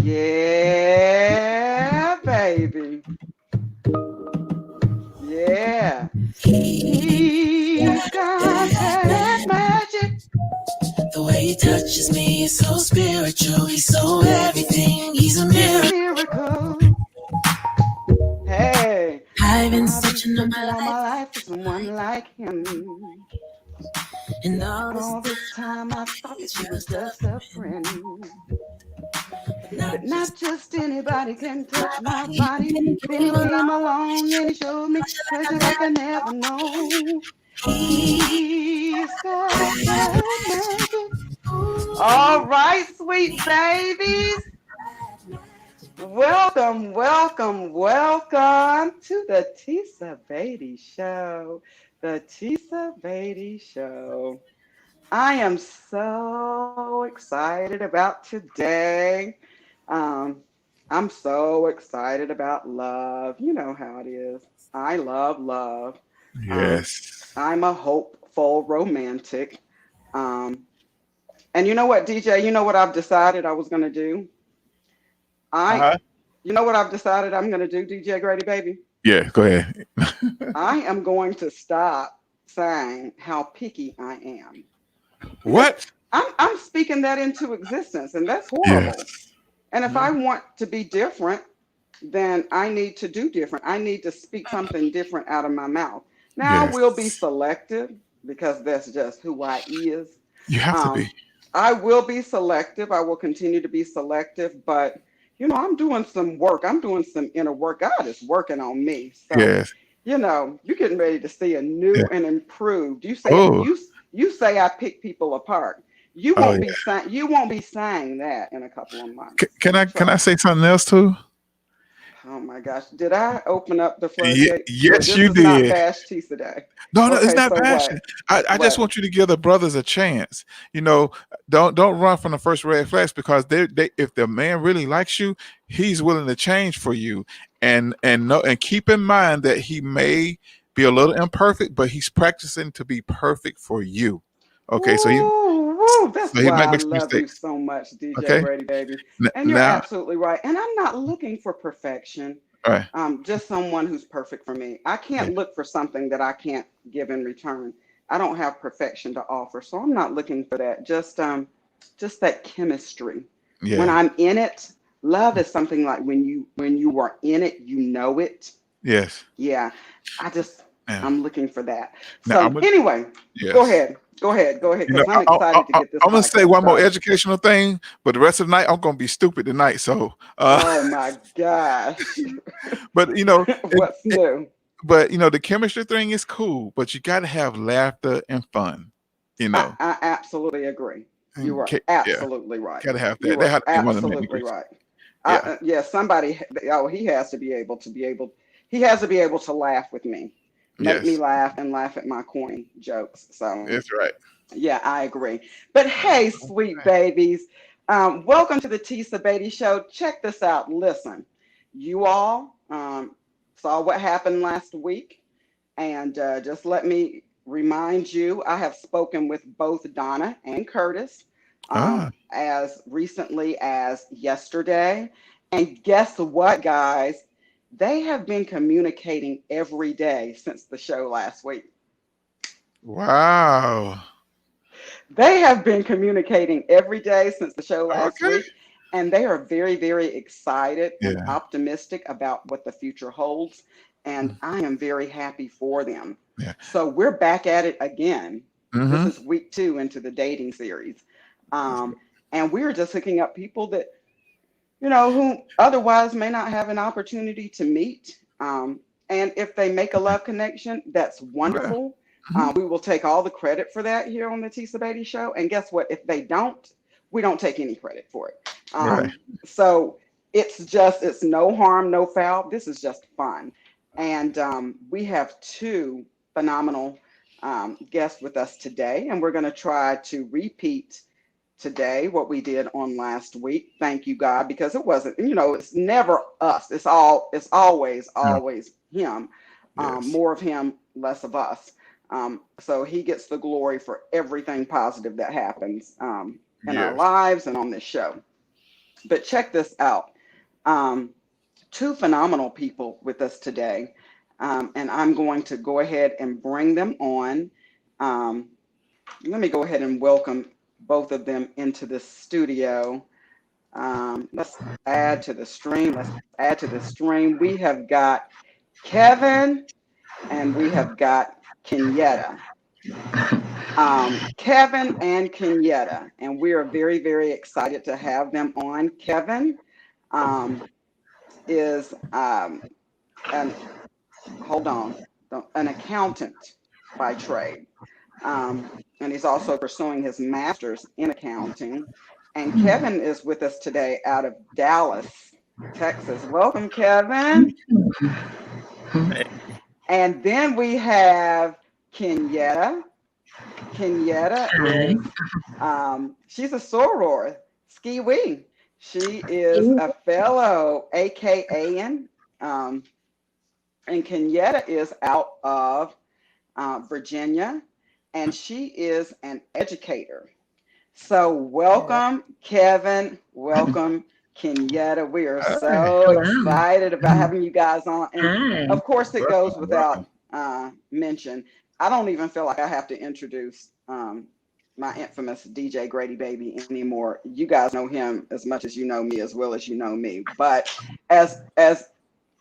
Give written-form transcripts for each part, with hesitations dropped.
Yeah, baby. Yeah. He's got that magic. The way he touches me is so spiritual. He's so everything. He's a He's a miracle. miracle. Hey, I've been I've been searching all my searching all life, my life for someone like him. and all this All this time time I thought he's that he was just a just a friend. not But just not just anybody can touch my my body. body. Then he Then came he came along, along and he showed me treasure treasure like like I I never never know. he He's got that magic. All right, sweet babies. Welcome, welcome, welcome to the Tisa Batey Show. The Tisa Batey Show. I am so excited about today. Um, I'm so excited about love. You know how it is. I love love. Um, Yes. I'm a hopeful romantic. Um, and you know what, DJ? You know what I've decided I was going to do? I, Uh-huh. you know what I've decided I'm going to do, DJ Grady Baby? Yeah, go ahead. I am going to stop saying how picky I am because What? I'm speaking that into existence, and that's horrible. Yes. And if I Mhm. want to be different, then I need to do different. I need to speak something different out of my mouth. Now I will be Yes. selective because that's just who I is. You have to be. Um, I will be selective. I will continue to be selective, but I'm doing some work. I'm doing some inner work. God is working on me. So, Yes. you're getting ready to see a Yeah. new and improved. Oh. You say I pick people apart. You Oh won't yeah. be saying that in a couple of months. Can I Trust say me. something else too? Oh my gosh. Did I open up the Ye- floodgates? Look, yes, this you is not did. Bash Tea today. No, no, it's Okay, not so passion. what? I just What? want you to give the brothers a chance. You know, don't run from the first red flags because they if the man really likes you, he's willing to change for you. And keep in mind that he may be a little imperfect, but he's practicing to be perfect for you. Okay, Woo, woo. That's he why might I make some love you mistakes. so much, DJ Okay, Grady Baby. And you're now, absolutely right. And I'm not looking for perfection. all right, Just someone who's perfect for me. I yeah, can't look for something that I can't give in return. I don't have perfection to offer, so I'm not looking for that. Just that chemistry. When yeah, I'm in it, love is something like when you are in it, you know it. yes, Yeah, I just yeah. I'm looking for that. Now I'm So gonna anyway, go yes. ahead, go ahead, go ahead, You know, because I'm excited to get this I'm gonna say podcast one more started. educational thing, but the rest of the night I'm gonna be stupid tonight. So, Oh my gosh, but what's new? but the chemistry thing is cool, but you got to have laughter and fun. You know, I absolutely agree. You and are yeah, absolutely right. got to have that. You That are had to be one of the main absolutely ingredients. right. Yeah. Yeah, somebody. Oh, he has to be able to be able. He has to be able to laugh with me, make me Yes, laugh, and laugh at my corny jokes. So that's right. yeah, I agree. But hey, sweet babies, welcome to the Tisa Batey Show. Check this out. Listen, you all saw what happened last week, and just let me remind you, I have spoken with both Donna and Curtis Ah, as recently as yesterday. And guess what, guys? They have been communicating every day since the show last week. wow. They have been communicating every day since the show last Okay. week, and they are very, very excited and Yeah. optimistic about what the future holds. And Mm, I am very happy for them. yeah. So we're back at it again. This Mm-hmm. is week 2 into the dating series. Um, and we're just hooking up people that, who otherwise may not have an opportunity to meet. And if they make a love connection, that's Yeah. wonderful. Mhm. We will take all the credit for that here on the Tisa Beatty Show. And guess what? If they don't, we don't take any credit for it. Right. So it's no harm, no foul. This is just fun. And we have two phenomenal guests with us today. And we're going to try to repeat today what we did on last week. Thank you, God, because it wasn't, it's never us. It's Yeah. always him. Yes. More of him, less of us. So he gets the glory for everything positive that happens in our Yes. lives and on this show. But check this out. Um, Two phenomenal people with us today. And I'm going to go ahead and bring them on. Um, Let me go ahead and welcome both of them into the studio. Let's add to the stream. Let's add to the stream. We have got Kevin and we have got Kenyatta. Kevin and Kenyatta, and we are very, very excited to have them on. Kevin um, is an hold on, an accountant by trade. And he's also pursuing his master's in accounting. And Kevin is with us today out of Dallas, Texas. Welcome, Kevin. And then we have Kenyatta. Kenyatta Hi. is she's a soror, ski wee. She is a fellow AKA and Kenyatta is out of Virginia, and she is an educator. So welcome, Kevin. Welcome, Kenyatta. We are so Hello. excited about having you guys on. And Hi. of course, it goes Welcome, welcome. without mention. I don't even feel like I have to introduce my infamous DJ Grady Baby anymore. You guys know him as much as you know me, as well as you know me. But as as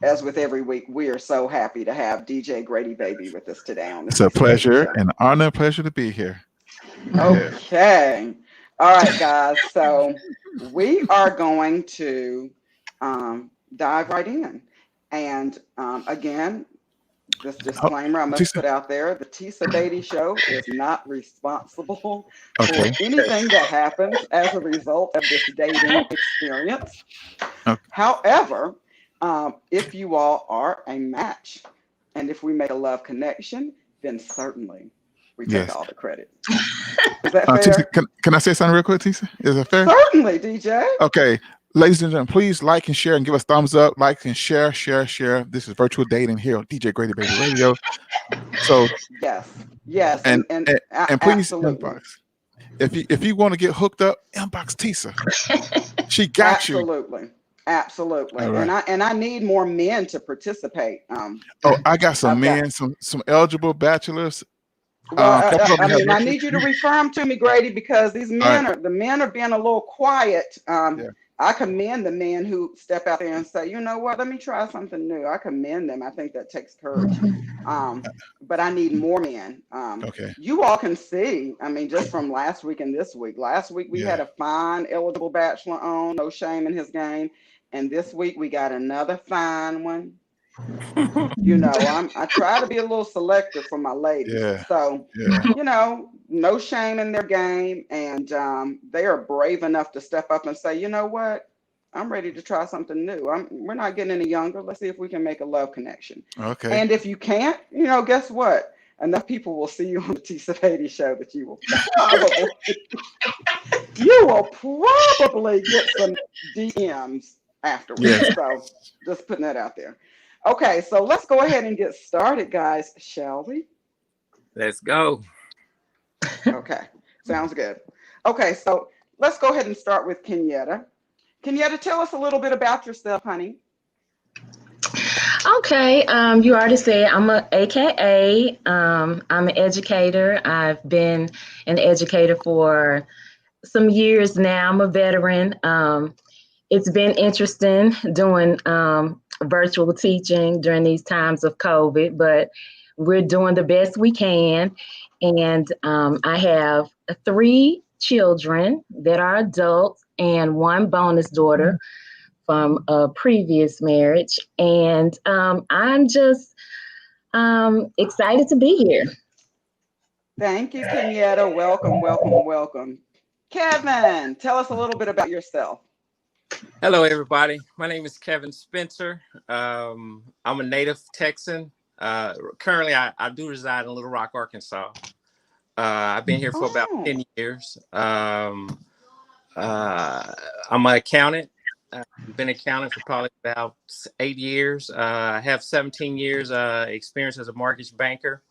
as with every week, we are so happy to have DJ Grady Baby with us today on the It's a Tisa Baby pleasure, Show. an honor, pleasure to be here. Yeah. Okay. All right, guys. So we are going to dive right in. And again, this Oh, disclaimer I must Tisa. put out there, the Tisa Batey Show is not responsible for Okay. anything that happens as a result of this dating experience. Okay. However, if you all are a match and if we make a love connection, then certainly we take Yes. all the credit. Is that Tisa, fair? can I say something real quick, Tisa? Is that fair? Certainly, DJ. Okay. Ladies and gentlemen, please like and share and give us thumbs up. Like and share, share, share. This is virtual dating here on DJ Grady Baby Radio. So Yes, yes, and and and, and please absolutely, inbox. If you want to get hooked up, inbox Tisa. She got you. absolutely, absolutely. All And right. I need more men to participate. Oh, I got some I've got men, some eligible bachelors. Well, Couple of I them have mean, I virtual. need you to refer them to me, Grady, because All right. the men are being a little quiet. Yeah. I commend the men who step out there and say, you know what, let me try something new. I commend them. I think that takes courage. But I need more men. Okay. You all can see, I mean, just from last week and this week. Last week we Yeah. had a fine eligible bachelor on, no shame in his game. And this week we got another fine one. You know, I try to be a little selective for my ladies. Yeah. So, Yeah. you know, no shame in their game, and they are brave enough to step up and say, you know what, I'm ready to try something new. We're not getting any younger. Let's see if we can make a love connection. Okay. And if you can't, you know, guess what? Enough people will see you on the Tisa Batey Show that you will probably get some DMs afterwards. Yes. So just putting that out there. Okay, so let's go ahead and get started, guys, shall we? Let's go. Okay, sounds good. Okay, so let's go ahead and start with Kenyatta. Kenyatta, tell us a little bit about yourself, honey. Okay, you already said I'm a AKA. I'm an educator. I've been an educator for some years now. I'm a veteran. It's been interesting doing virtual teaching during these times of COVID, but we're doing the best we can. And I have 3 children that are adults and 1 bonus daughter from a previous marriage. And I'm just excited to be here. Thank you, Kenyatta. Welcome, welcome, welcome. Kevin, tell us a little bit about yourself. Hello, everybody. My name is Kevin Spencer. I'm a native Texan. Currently, I do reside in Little Rock, Arkansas. I've been here for about Oh, 10 years. I'm an accountant. I've been accounting for probably about 8 years. I have 17 years experience as a mortgage banker.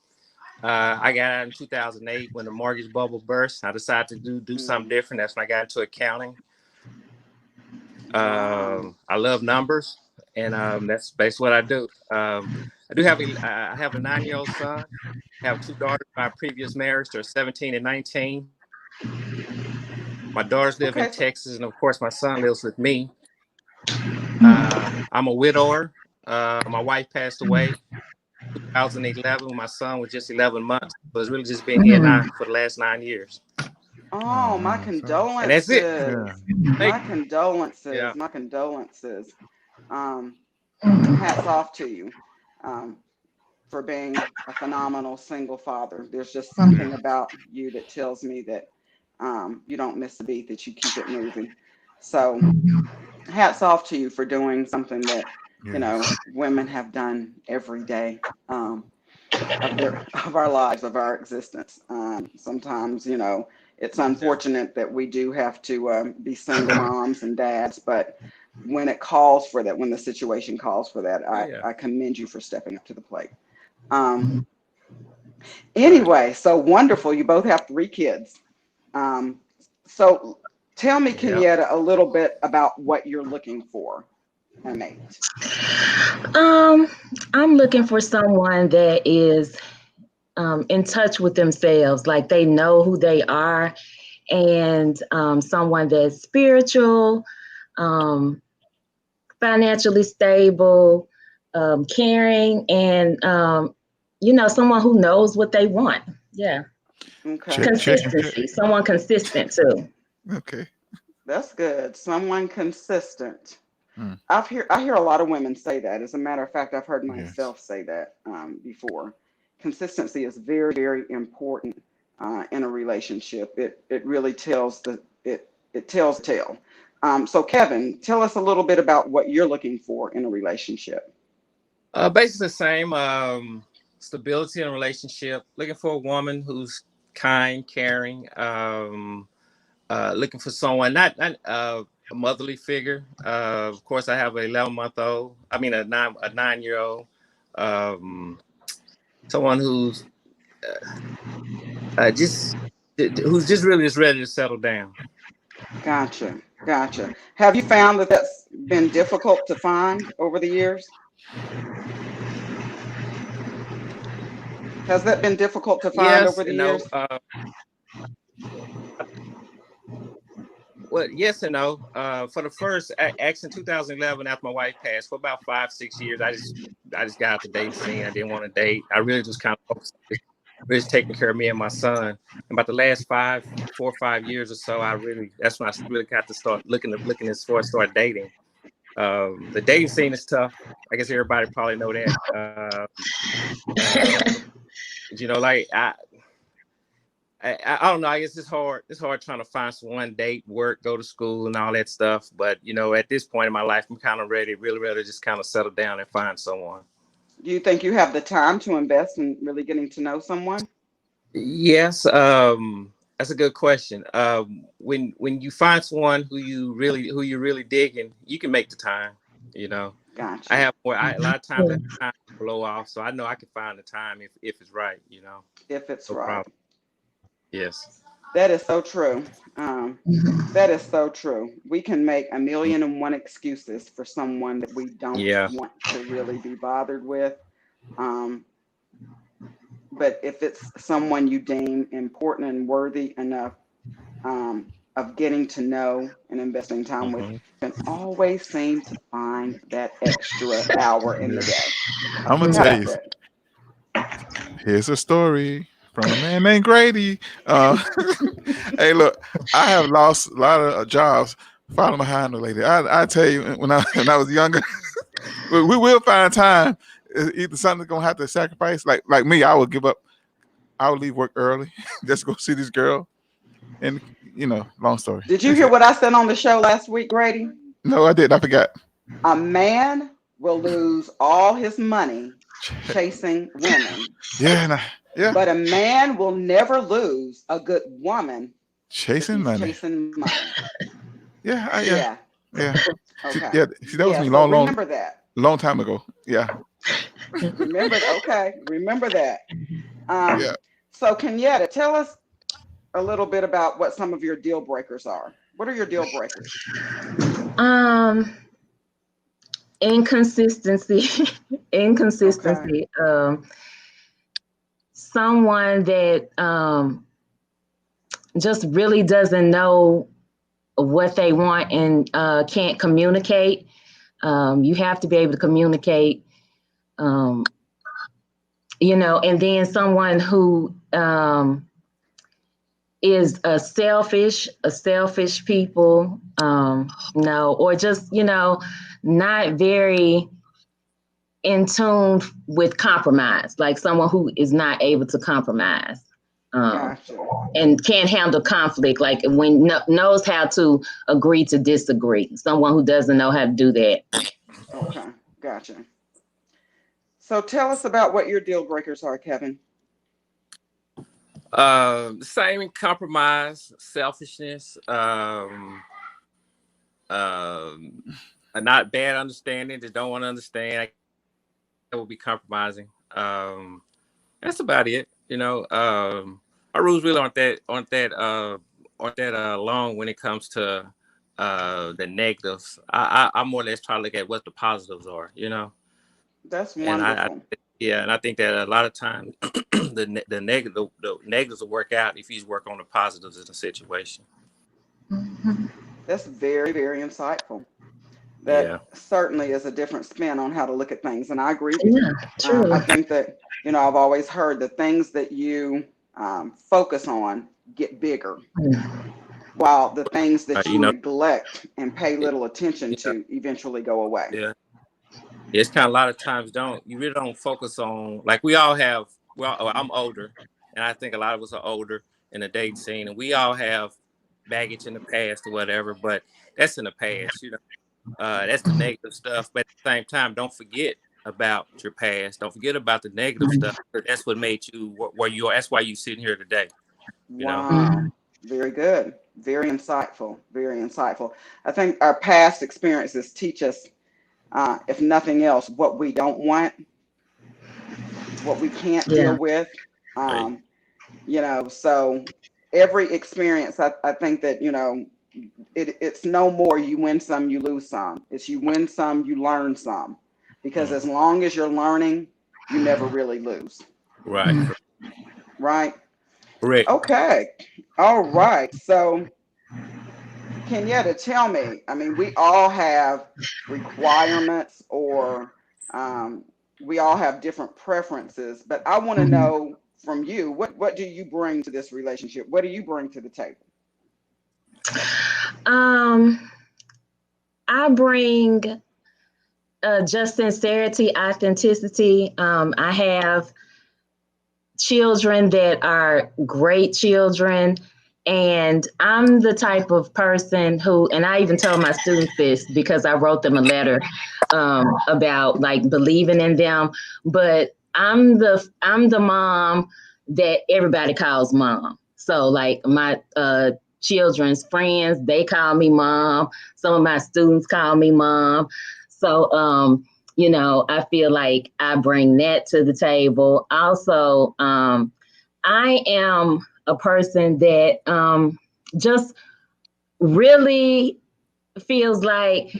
I got out in 2008 when the mortgage bubble burst. I decided to do something different. That's when I got into accounting. Wow. I love numbers, and that's basically what I do. I do have I have a 9-year-old son. I have two daughters by a previous marriage. They're 17 and 19. My daughters live in Okay. So, Texas, and of course, my son lives with me. I'm a widower. My wife passed away 2011 when my son was just 11 months. So it's really just been he and I for the last 9 years. oh, Oh my man, sorry. And that's it. Yeah. condolences. Thank My condolences. Yeah. My condolences. Um, Mhm. hats off to you for being a phenomenal single father. There's just something Yeah. about you that tells me that you don't miss a beat, that you keep it moving. So, hats off to you for doing something that, Yes. women have done every day. Of their of our lives, of our existence. Sometimes, it's Yeah. unfortunate that we do have to be single moms and dads, but when it calls for that, when the situation calls for that, Oh I, yeah. I commend you for stepping up to the plate. Um, Right. anyway, so wonderful. You both have 3 kids. Um, so tell me, Yep. Kenyatta, a little bit about what you're looking for in a mate. Um, I'm looking for someone that is in touch with themselves, like they know who they are, and someone that's spiritual, um, financially stable, caring, and someone who knows what they want. Yeah, Okay, Check. consistency. Someone consistent too. Okay. that's good. Someone consistent. Mm, I hear a lot of women say that. As a matter of fact, I've heard yes. myself say that before. Consistency is very, very important in a relationship. It really it tells the tale. So Kevin, tell us a little bit about what you're looking for in a relationship. Basically the same. Stability in a relationship. Looking for a woman who's kind, caring. Looking for someone not a motherly figure. Of course, I have an 11-month-old. I mean a 9-year old. Um, Someone just who's just really just ready to settle down. Gotcha, gotcha. Have you found that that's been difficult to find over the years? Has that been difficult to find Yes over the and no. years? Well, yes and no. For the first, actually, in 2011, after my wife passed, for about 5, 6 years, I just got out the dating scene. I didn't want to date. I really just kind of focused on just taking care of me and my son. And about the last 4 or 5 years or so, that's when I really got to start looking as far as start dating. The dating scene is tough. I guess everybody probably know that. Like I don't know. I guess it's hard. It's hard trying to find someone, date, work, go to school, and all that stuff. But at this point in my life, I'm kind of ready, really ready to just kind of settle down and find someone. Do you think you have the time to invest in really getting to know someone? Yes, that's a good question. When you find someone who you really digging, you can make the time. You know, I Gotcha. have a lot of times that time blow off, so I know I can find the time if it's right. If it's No right. problem. Yes. That is so true. Um, that is so true. We can make a million and one excuses for someone that we don't Yeah. want to really be bothered with. Um, but if it's someone you deem important and worthy enough of getting to know and investing time with, Hmm. you can always seem to find that extra hour in the Yeah. day. I'm gonna How tell about you. that? Here's a story from a man named Grady. Uh, hey, look, I have lost a lot of jobs following behind the lady. I tell you, when I was younger, we will find time. Either something's gonna have to sacrifice. Like me, I would give up. I would leave work early just to go see this girl. And long story. Did you hear what I said on the show last week, Grady? No, I did. I forgot. A man will lose all his money chasing women, Yeah, yeah, but a man will never lose a good woman if chasing he's money. chasing money. Yeah. Yeah. Yeah. Okay. See, that was Yeah. me So long, long, remember that. long time ago. Yeah. Remember. Okay. Remember that. Um, Yeah. so Kenyatta, tell us a little bit about what some of your deal breakers are. What are your deal breakers? Um, inconsistency, Okay. inconsistency. Someone that just really doesn't know what they want and can't communicate. You have to be able to communicate, and then someone who is a selfish people, no, or just, not very in tune with compromise, like someone who is not able to compromise. Gotcha. And can't handle conflict, like when knows how to agree to disagree. Someone who doesn't know how to do that. Okay. Gotcha. So tell us about what your deal breakers are, Kevin. Same compromise, selfishness, a not bad understanding. Just don't want to understand. That will be compromising. That's about it. Our rules really aren't that long when it comes to the negatives. I more or less try to look at what the positives are. That's And wonderful. yeah, and I think that a lot of times the negatives will work out if you just work on the positives in the situation. That's very, very insightful. Yeah. That certainly is a different spin on how to look at things. And I agree with Yeah, you. true. I think that, I've always heard the things that you focus on get bigger, while the things that you neglect and pay little attention Yeah, to eventually go away. yeah. It's kind of a lot of times you really don't focus on, like, we all have. Well, I'm older, and I think a lot of us are older in the dating scene, and we all have baggage in the past or whatever. But that's in the past. That's the negative stuff. But at the same time, don't forget about your past. Don't forget about the negative stuff. But that's what made you where you are. That's why you're sitting here today. You know. Wow. Very good. Very insightful. Very insightful. I think our past experiences teach us, if nothing else, what we don't want, what we can't Yeah. deal with. Right. So every experience, I think that, it's no more you win some, you lose some. It's you win some, you learn some. Because as long as you're learning, you never really lose. Right. Right? Correct. Okay. All right. So, Kenyatta, tell me, I mean, we all have requirements, or we all have different preferences, but I want to know from you, what do you bring to this relationship? What do you bring to the table? I bring just sincerity, authenticity. I have children that are great children. And I'm the type of person who, and I even told my students this because I wrote them a letter about like believing in them. But I'm the mom that everybody calls mom. So like my children's friends, they call me mom. Some of my students call me mom. So I feel like I bring that to the table. Also, I am a person that just really feels like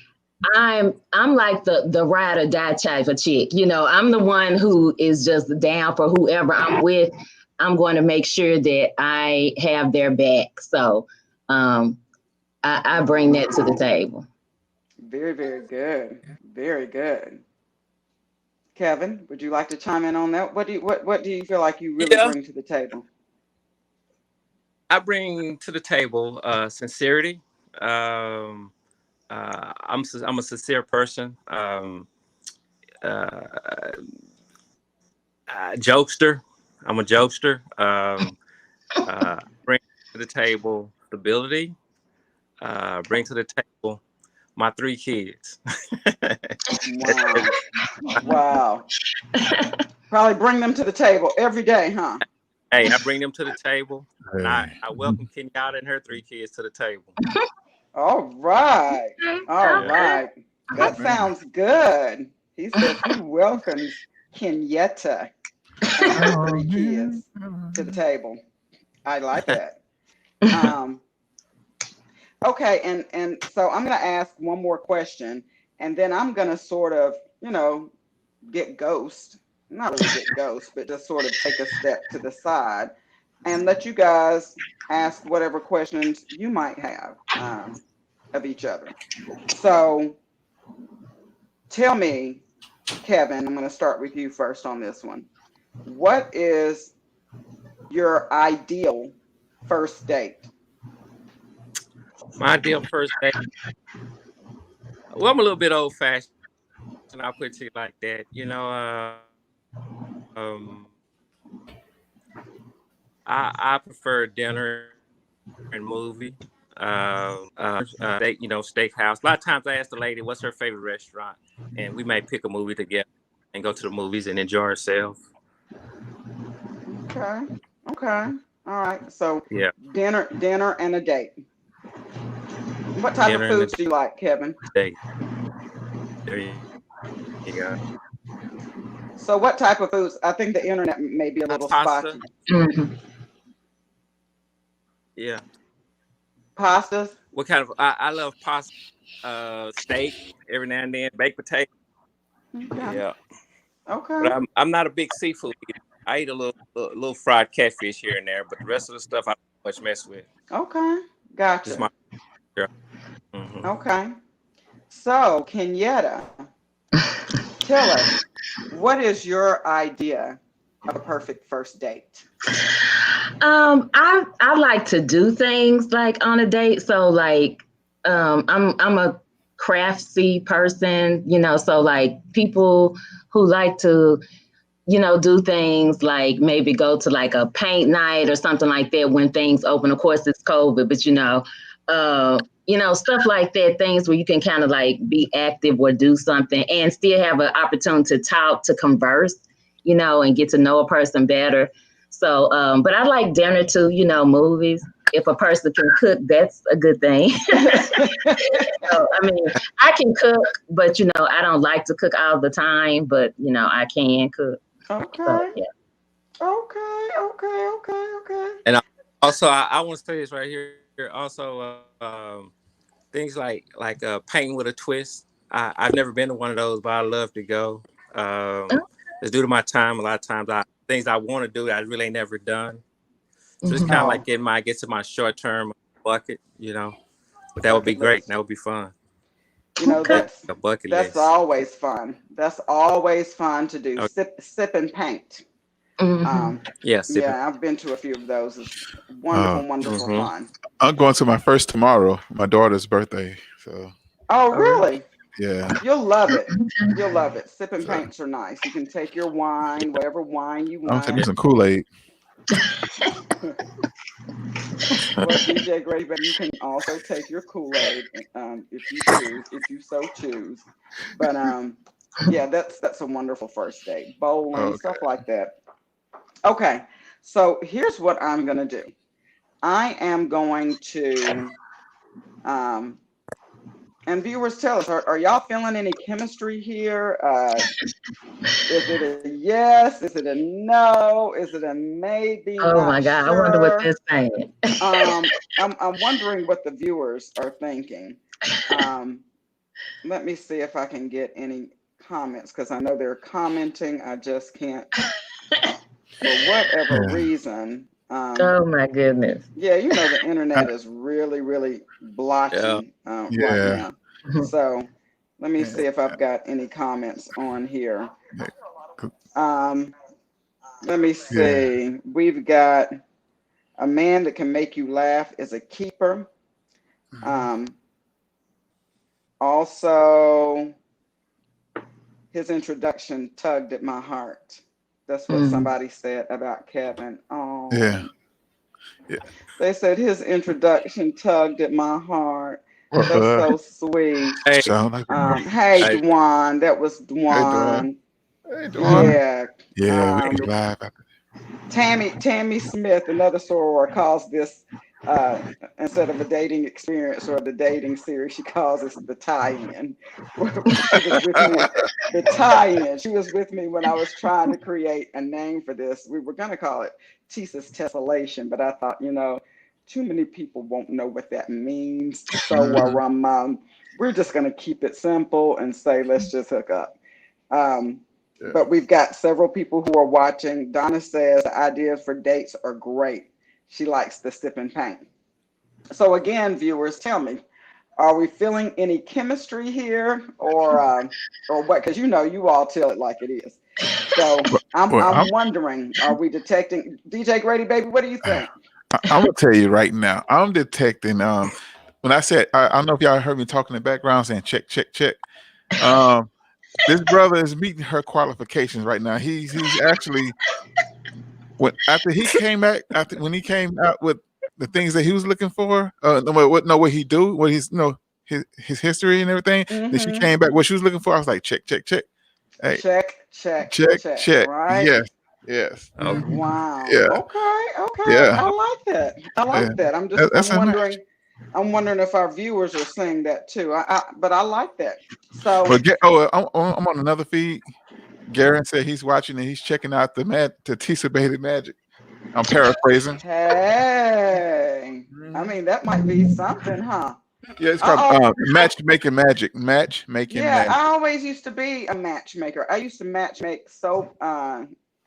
I'm like the ride or die type of chick. I'm the one who is just down for whoever I'm with. I'm going to make sure that I have their back. So I bring that to the table. Very, very good. Very good. Kevin, would you like to chime in on that? What do you feel like you really Yeah. bring to the table? I bring to the table sincerity. I'm a sincere person. Uh, Jokester. I'm a jokester. Bring to the table stability. Bring to the table my 3 kids. Wow. Wow. Probably bring them to the table every day, huh? Hey, I bring them to the table, and I Hey. welcome Kenyatta and her 3 kids to the table. All right. All Yeah. right. That sounds good. He says he welcomes Kenyatta and her 3 kids to the table. I like that. Um, Okay, and so I'm going to ask one more question, and then I'm going to sort of, get ghost. Not really get ghost, but just sort of take a step to the side and let you guys ask whatever questions you might have of each other. So tell me, Kevin, I'm going to start with you first on this one. What is your ideal first date? My ideal first date. Well, I'm a little bit old fashioned. I'll put it to you like that. I prefer dinner and movie. Steakhouse. A lot of times I ask the lady what's her favorite restaurant, and we may pick a movie together and go to the movies and enjoy ourselves. Okay. Okay. All right. So Yeah, dinner and a date. What type of dinner and a foods do you like, Kevin? date. There you go. So what type of foods? I think the internet may be a little Pasta. spotty. Mhm. Yeah. Pastas? What kind of? I love pasta, steak every now and then, baked potato. Okay. Yeah, Okay. but I'm not a big seafood eater. I eat a little fried catfish here and there, but the rest of the stuff I don't much mess with. Okay. Just Gotcha. my girl. Hmm. Okay. So, Kenyatta, tell us, what is your idea of a perfect first date? I like to do things like on a date. So like, I'm a craftsy person, so like people who like to, do things like maybe go to like a paint night or something like that when things open. Of course, it's COVID, but stuff like that, things where you can kind of like be active or do something and still have an opportunity to talk, to converse, and get to know a person better. So, but I like dinner too, movies. If a person can cook, that's a good thing. So, I mean, I can cook, but I don't like to cook all the time, but I can cook. So, Okay. yeah. Okay. Okay. Okay. Okay. And also, I want to say this right here. Also, things like painting with a twist. I've never been to one of those, but I love to go. Um, it's due to my time. A lot of times, things I want to do that I really ain't never done. So it's Mhm. kind of Oh, like get to my short term bucket. But that would be bucket great. list. That would be fun. Okay. Yeah, a bucket That's list. always fun. That's always fun to do. Okay. Sip and paint. Hmm. Um, Yeah, sipping. yeah, I've been to a few of those. It's Uh, wonderful, wonderful Mm-hmm. fun. I'm going to my first tomorrow, my daughter's birthday. So Oh, All right. really? yeah, You'll love it. You'll love it. Sip and paints are nice. You can take your wine, whatever wine you I'm gonna take me want. some Kool-Aid. Well, DJ Gray, but you can also take your Kool-Aid if you choose, if you so choose. But yeah, that's a wonderful first date. Bowling, Okay. stuff like that. Okay, so here's what I'm gonna do. I am going to um, and viewers tell us, are y'all feeling any chemistry here? Is it a yes? Is it a no? Is it a maybe? Oh Not my God. I wonder what sure. they're saying. I'm wondering what the viewers are thinking. Um, let me see if I can get any comments because I know they're commenting. I just can't, for whatever Yeah. reason. Oh my goodness. Yeah, the internet is really, really Yeah. blotchy right Yeah. now. So let me Yeah. see if I've got any comments on here. Yeah. Um, let me Yeah. see. We've got a man that can make you laugh is a keeper. Mhm. Um, also, his introduction tugged at my heart. That's what Mm. somebody said about Kevin. Yeah. Oh, Yeah. they said his introduction tugged at my heart. That's Uh, so sweet. Hey, sound like a Hey, hey, Dwan, that was hey, Dwan. Dwan. Hey, Dwan. Yeah. Yeah, we can Um, laugh after. Tammy Smith, another soror, calls this uh, instead of a dating experience or the dating series, she calls this the tie-in. She was with me, the tie-in. She was with me when I was trying to create a name for this. We were gonna call it Tisa's Tessellation, but I thought, too many people won't know what that means. So Mhm. we're just going to keep it simple and say, let's just hook up. Um, Yeah. but we've got several people who are watching. Donna says the ideas for dates are great. She likes the sip and paint. So again, viewers, tell me, are we feeling any chemistry here, or what? Because you all tell it like it is. So I'm Well, I'm wondering, are we detecting DJ Grady, baby? What do you think? I'm gonna tell you right now. I'm detecting. When I said, I don't know if y'all heard me talking in the background saying check, check, check. Um, this brother is meeting her qualifications right now. He's actually after when he came out with the things that he was looking for. What he do, what he's his history and everything. Then she Mm-hmm. came back what she was looking for. I was like, check, check, check. Hey, Check, check, check, check. check. Right? Yes, yes. Okay. Wow. Yeah, Okay. Okay. yeah. I like that. I Yeah. like that. That's I'm a match. wondering. I'm wondering if our viewers are seeing that too. But I like that. So But I'm on another feed. Garen said he's watching and he's checking out the Tisa Batey Magic. I'm paraphrasing. hey, I Mhm. mean that might be something, huh? Yeah, it's called Uh oh. Matchmaking Magic. Matchmaking Yeah, Magic. I always used to be a matchmaker. I used to matchmake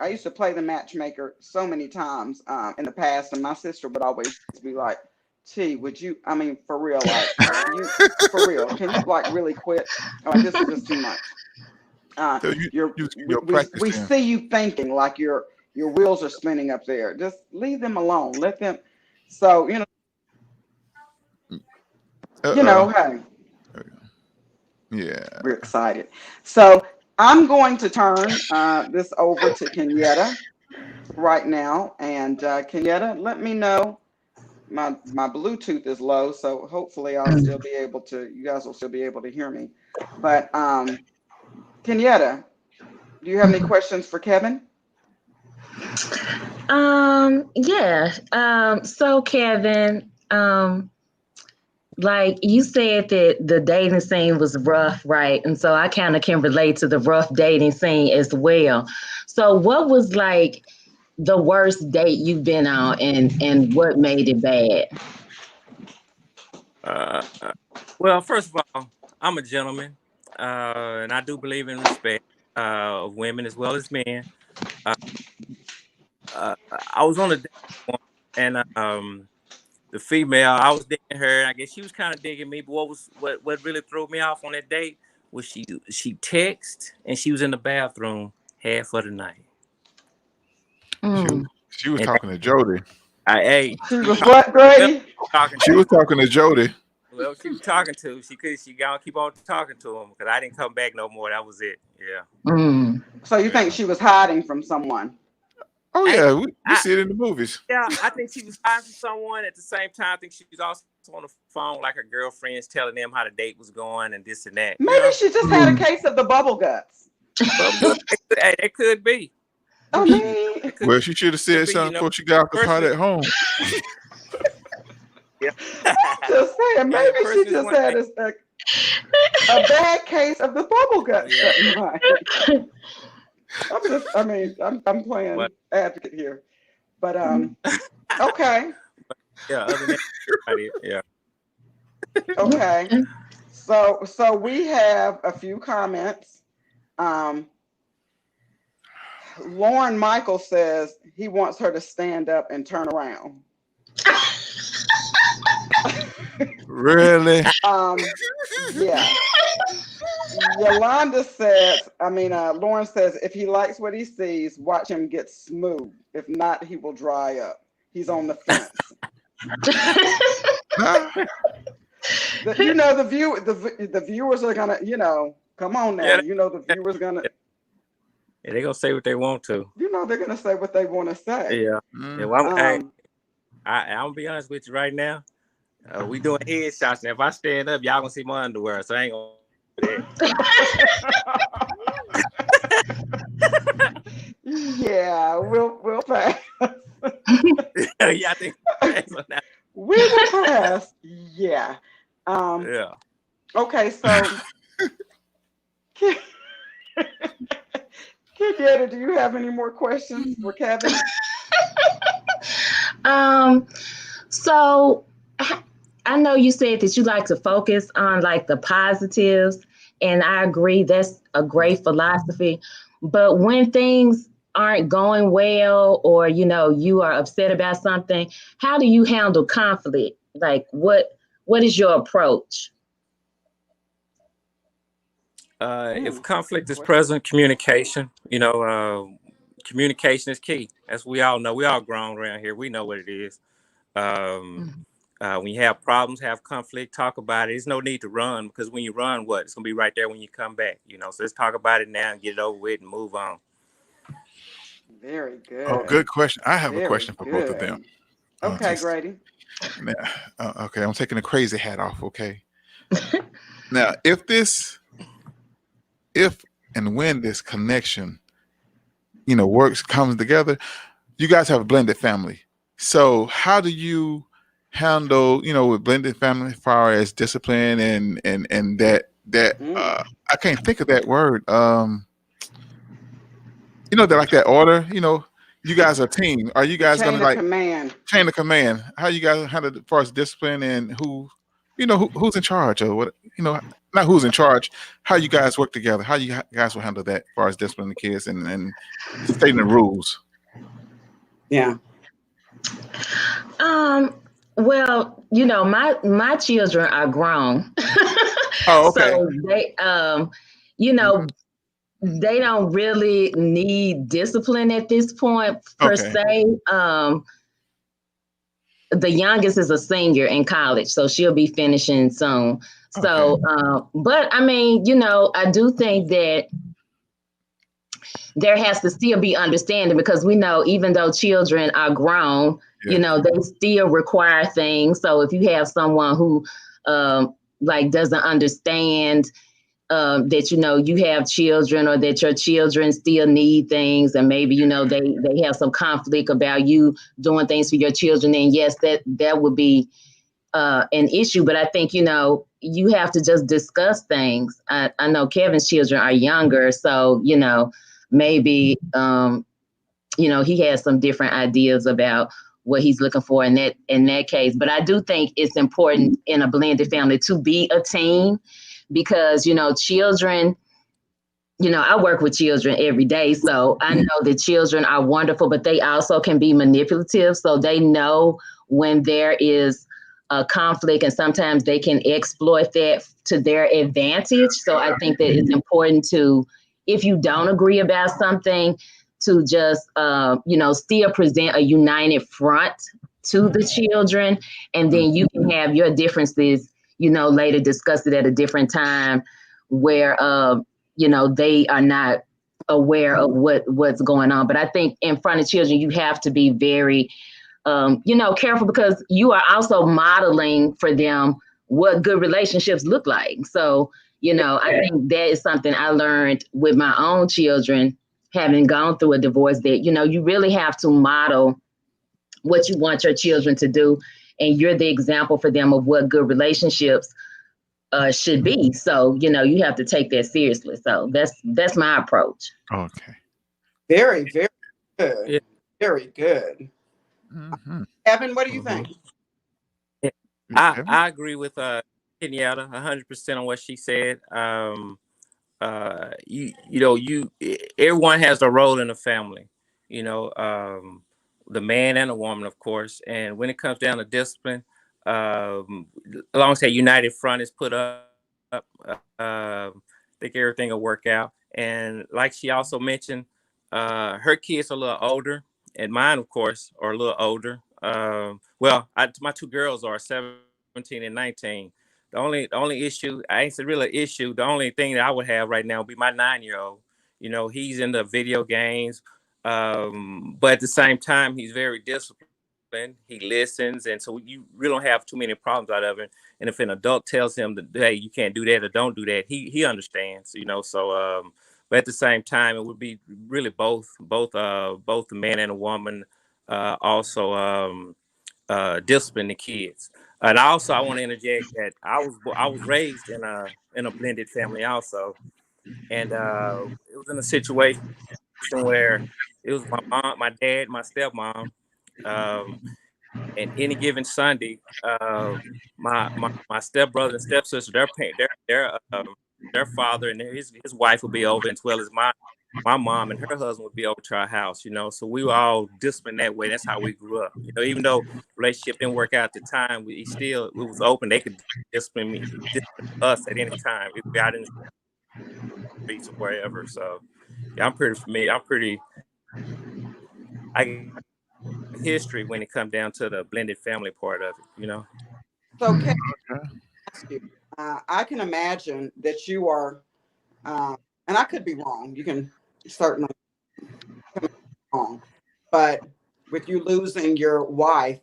I used to play the matchmaker so many times in the past, and my sister would always be like, "T, would you? I mean, for real, like for real, can you like really quit? Like this is just too much. So you You're you your practice we then. see you thinking like your wheels are spinning up there. Just leave them alone. Let them. So Uh oh. hey, Yeah. we're excited. So I'm going to turn this over to Kenyatta right now. And Kenyatta, let me know. My Bluetooth is low, so hopefully I'll still be able to. You guys will still be able to hear me. But Kenyatta, do you have any questions for Kevin? Yeah. So Kevin, like you said that the dating scene was rough, right? And so I kind of can relate to the rough dating scene as well. So what was like the worst date you've been on and what made it bad? Uh, well, first of all, I'm a gentleman, and I do believe in respect of women as well as men. Uh, I was on a date once, and the female, I was digging her, and I guess she was kind of digging me. But what really threw me off on that date was she texted and she was in the bathroom half of the night. She was Mm. she was And talking to Jody. She she was what, Grady? talking She to. was talking to Jody. Well, she was talking to. She gonna keep on talking to him because I didn't come back no more. That was it. Yeah. Mm. So you think Yeah. she was hiding from someone? Oh I, yeah, we I see it in the movies. yeah, I think she was hiding from someone. At the same time, I think she was also on the phone like her girlfriends, telling them how the date was going and this and that. You Maybe know, she just had a Mm. case of the bubble guts. but good. Hey, that could be. I mean, It Well, she should have could said be. You something know, before she got off the pot person. at home. Yeah. just saying, Yeah. maybe she Person is just one had thing. a bad case of the bubble gut Yeah. shutting mind. I'm playing But advocate here, but okay, yeah. Other than that, yeah. okay. So we have a few comments. Um, Lauren Michael says he wants her to stand up and turn around. Really? Yeah. Yolanda says, Lauren says, if he likes what he sees, watch him get smooth. If not, he will dry up. He's on the fence. Nah. The viewers are gonna, come on now. Yeah. The viewers gonna, Yeah, they gonna say what they want to. they're gonna say what they want to say. Yeah. Yeah. Mm. Well, I'm Um, gonna be honest with you right now. We doing headshots, and if I stand up, y'all gonna see my underwear. So I ain't gonna do yeah, we'll pass. that. Yeah, I think on that. We will pass. Yeah. Yeah. Okay, so Kenyatta, do you have any more questions for Kevin? Um, So I know you said that you like to focus on like the positives, and I agree that's a great philosophy. But when things aren't going well, or you are upset about something, how do you handle conflict? Like what is your approach? If Good conflict is question. present, communication. Communication is key. As we all know, we all grown around here. We know what it is. Um, Mhm. when you have problems, have conflict, talk about it. There's no need to run, because when you run, what? It's gonna be right there when you come back. So let's talk about it now and get it over with and move on. Very Oh, good. good question. I have a Very question for both of them. good. Okay, Tisa. Grady. Now, okay, I'm taking the crazy hat off. Okay. Now, if and when this connection, works, comes together, you guys have a blended family. So how do you handle, with blended family as far as discipline and that Mm. I can't think of that word. That like that order, you guys are a team. Are you The guys gonna chain of like command. chain of command? How you guys handle as far as discipline and who's in charge or what? Not who's in charge. How you guys work together? How you guys will handle that as far as disciplining the kids and stating the rules? Yeah. Um, well, my children are grown. Oh, okay, So you know, they don't really need discipline at this point per okay, se. The youngest is a senior in college, so she'll be finishing soon. okay, So, but I mean, I do think that there has to still be understanding, because we know even though children are grown, yeah, they still require things. So if you have someone who like doesn't understand that you have children, or that your children still need things, and maybe they have some conflict about you doing things for your children, then yes, that would be an issue. But I think you have to just discuss things. I know Kevin's children are younger, so maybe he has some different ideas about what he's looking for in that case. But I do think it's important in a blended family to be a team, because children, I work with children every day, so I know that children are wonderful, but they also can be manipulative. So they know when there is a conflict, and sometimes they can exploit that to their advantage. So I think that it's important to, if you don't agree about something, to just, still present a united front to the children, and mm, then you can have your differences, later discuss it at a different time, where they are not aware of what's going on. But I think in front of children, you have to be very careful, because you are also modeling for them what good relationships look like. So I think that is something I learned with my own children, having gone through a divorce, that you really have to model what you want your children to do, and you're the example for them of what good relationships should be. So you have to take that seriously. So that's my approach. okay. Very, very good. Yeah. Very good. Mm-hmm. Evan, what do you Uh-huh. think? Yeah. I Kevin? I agree with Kenyatta 100% on what she said. Everyone has a role in the family. You know, the man and the woman, of course. And when it comes down to discipline, as long as that united front is put up, I think everything will work out. And like she also mentioned, her kids are a little older, and mine, of course, are a little older. My two girls are 17 and 19. The only issue, I ain't really an issue. The only thing that I would have right now would be my 9-year-old. He's into video games, but at the same time, he's very disciplined. He listens, and so you really don't have too many problems out of it. And if an adult tells him that, hey, you can't do that or don't do that, he understands. So but at the same time, it would be really both the man and the woman also discipline the kids. And also, I want to interject that I was raised in a blended family also, and it was in a situation where it was my mom, my dad, my stepmom. Um, And any given Sunday, my stepbrother and stepsister, their father and his wife would be over, as well as my mom and her husband would be over to our house. So we were all disciplined that way. That's how we grew up. Even though relationship didn't work out at the time, it was open. They could discipline us at any time if we out in the streets or wherever. So yeah, I get history when it comes down to the blended family part of it. So, can I ask you? I can imagine that you are, and I could be wrong. You can certainly come wrong, but with you losing your wife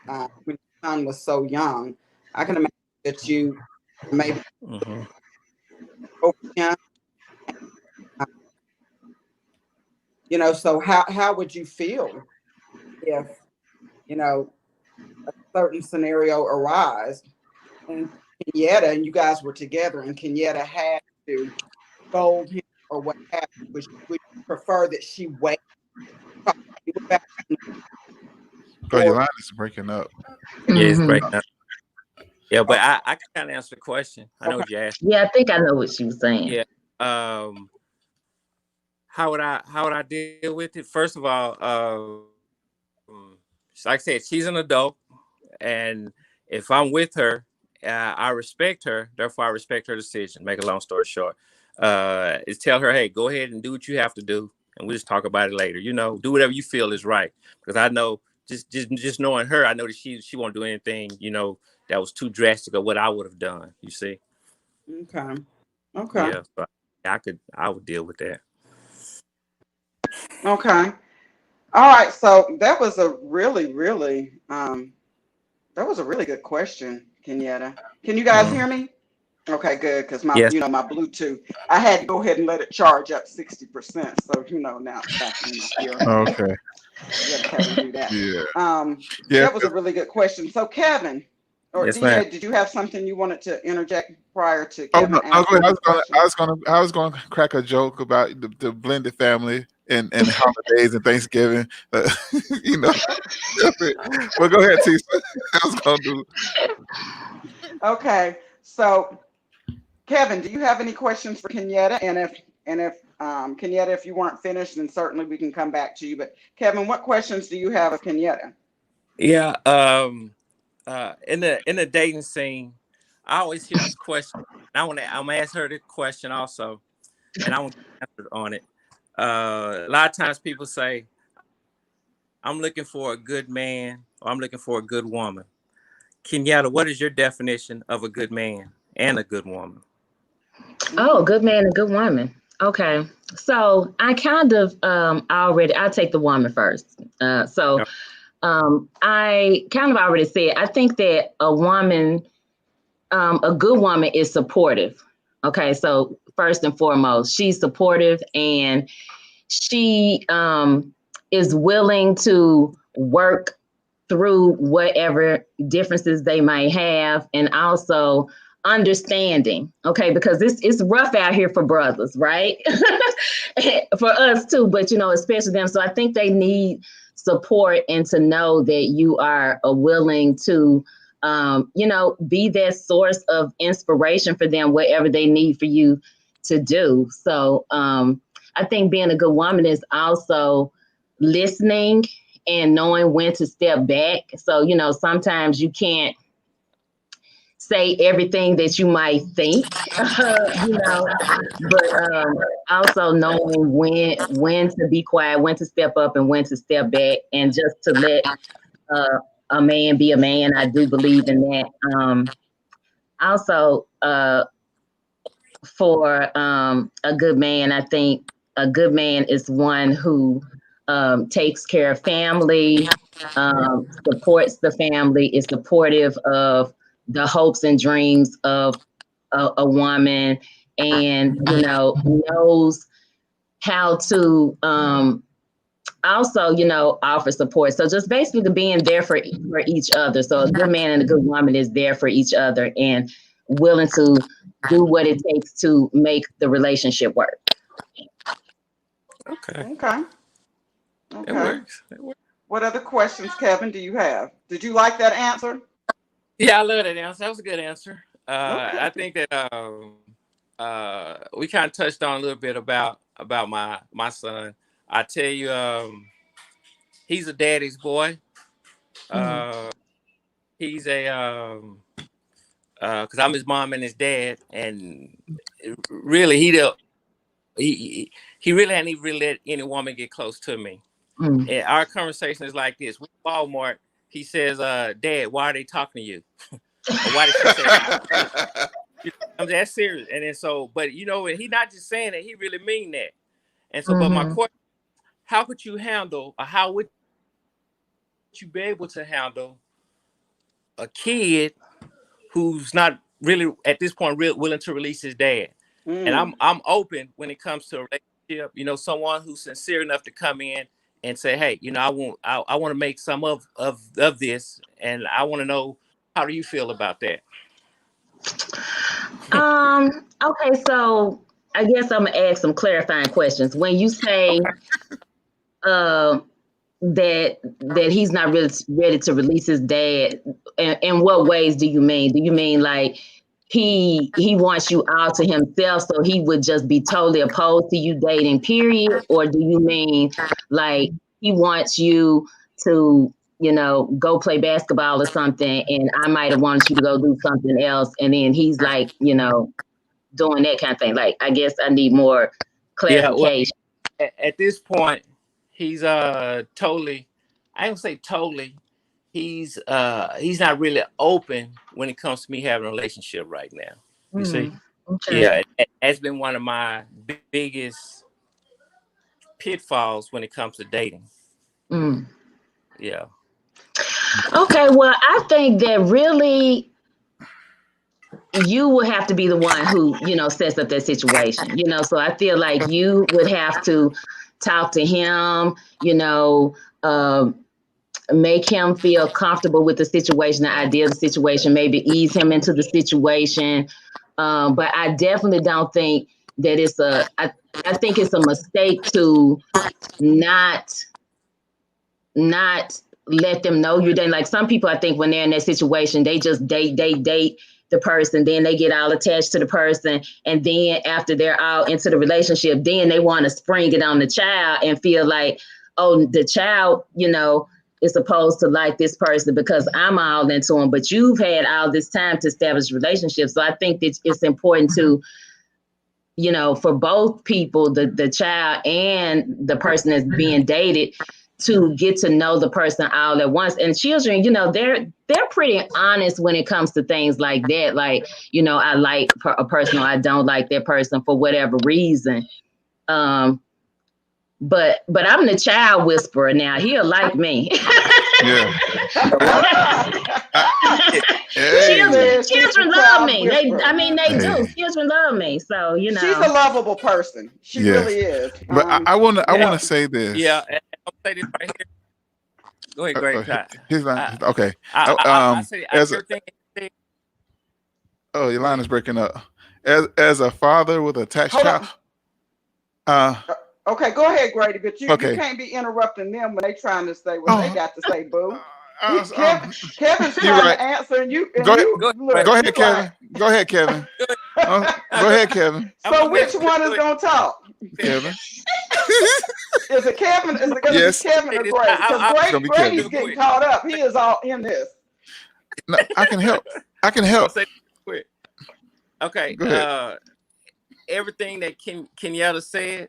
when your son was so young, I can imagine that you maybe Mm-hmm. over him. So how would you feel if a certain scenario arise and Kenyatta and you guys were together and Kenyatta had to scold him or what have you? Would you prefer that she wait? Because your line is breaking up. Yeah, it's Mhm. breaking up. Yeah, but I can kind of answer the question. I know Okay. what you asked. Yeah, I think I know what she was saying. Yeah. How would I deal with it? First of all, like I said, she's an adult, and if I'm with her, I respect her. Therefore, I respect her decision. Make a long story short, is tell her, hey, go ahead and do what you have to do, and we'll just talk about it later. Do whatever you feel is right, because I know just knowing her, I know that she won't do anything that was too drastic or what I would have done. You see? Okay. Yeah, so I would deal with that. Okay. All right. So that was a really, really good question, Kenyatta. Can you guys hear me? Okay, good. Because Yes. my Bluetooth, I had to go ahead and let it charge up 60%. So now it's back in my ear. Okay. You have to have me do that. Yeah. That was a really good question. So Kevin, or Yes, DJ, ma'am. did you have something you wanted to interject prior to Oh Kevin no, go asking ahead. the question? I was gonna crack a joke about the blended family and holidays and Thanksgiving. you know, well, go ahead, Tisa. I was gonna do. Okay. So Kevin, do you have any questions for Kenyatta? And if Kenyatta, if you weren't finished, then certainly we can come back to you. But Kevin, what questions do you have of Kenyatta? Yeah. In the dating scene, I always hear this question. I'm gonna ask her the question also, and I want to answer on it. A lot of times people say, "I'm looking for a good man," or "I'm looking for a good woman." Kenyatta, what is your definition of a good man and a good woman? Oh, good man and good woman. Okay. So I kind of I'll take the woman first. I kind of already said I think that a good woman is supportive. Okay, so first and foremost, she's supportive and she is willing to work through whatever differences they might have, and also understanding. Okay, because it's rough out here for brothers, right? For us too, but especially them. So I think they need support and to know that you are willing to be that source of inspiration for them, whatever they need for you to do. So I think being a good woman is also listening and knowing when to step back. So, sometimes you can't say everything that you might think, but also knowing when to be quiet, when to step up and when to step back, and just to let a man be a man. I do believe in that. Also, for a good man, I think a good man is one who takes care of family, supports the family, is supportive of the hopes and dreams of a woman, and knows how to also offer support. So just basically being there for each other. So a good man and a good woman is there for each other and willing to do what it takes to make the relationship work. Okay. Okay. It Okay. works. It works. What other questions, Kevin, do you have? Did you like that answer? Yeah, I love that answer. That was a good answer. Okay. I think that we kind of touched on a little bit about my son. I tell you, he's a daddy's boy. Mm, Uh, he's a because I'm his mom and his dad, and really he really hadn't even really let any woman get close to me. mm, And our conversation is like this: we Walmart. He says, "Dad, why are they talking to you? Or why did she say that?" I'm that serious. And then so, but you know, he not just saying that; he really mean that. And so, but my mm-hmm, question: how could you handle, or how would you be able to handle a kid who's not really at this point willing to release his dad? And Mm. I'm open when it comes to a relationship. You know, someone who's sincere enough to come in and say, hey, you know, I want to make some of this, and I want to know, how do you feel about that? Okay, so I guess I'm gonna ask some clarifying questions. When you say uh, that he's not really ready to release his dad, in what ways do you mean? Do you mean like he wants you all to himself, so he would just be totally opposed to you dating, period? Or do you mean like he wants you to, go play basketball or something, and I might have wanted you to go do something else, and then he's like, doing that kind of thing? Like, I guess I need more Yeah, well, clarification. at this point, he's totally, I don't say totally, he's not really open when it comes to me having a relationship right now. You see? Okay. Yeah, that's been one of my biggest pitfalls when it comes to dating. Mm. Yeah. Okay, well, I think that really you would have to be the one who, sets up that situation, so I feel like you would have to talk to him, um, make him feel comfortable with the situation, the idea of the situation, maybe ease him into the situation. But I definitely don't think that I think it's a mistake to not let them know you're dating. Like, some people, I think when they're in that situation, they just date the person, then they get all attached to the person, and then after they're all into the relationship, then they want to spring it on the child and feel like, oh, the child, is supposed to like this person because I'm all into him. But you've had all this time to establish relationships. So I think that it's important to, for both people, the child and the person that's being dated, to get to know the person all at once. And children, they're pretty honest when it comes to things like that. Like, I like a person, or I don't like that person for whatever reason. But I'm the child whisperer now. He'll like me. Yeah. Children, Hey. children love me. They do. Hey. Children love me. So, She's a lovable person. She Yes. really is. But I want Yeah. to say this. Yeah. And I'll say this right here. Go ahead, Greg. His line. Okay. I say As a, everything. your line is breaking up. As a father with a attached Hold child. Okay, go ahead, Grady, but you can't be interrupting them when they trying to say what they got to say, boo. Kevin's trying to answer, and you. Go ahead, Go ahead, Kevin. Go ahead, Kevin. Go ahead, Kevin. So which one is gonna talk? Kevin. Is it Kevin? Is it gonna be Kevin or Grady? Because Grady's getting caught up. He is all in this. No, I can help. I'll say quick. Okay. Go ahead. Everything that Kenyatta said,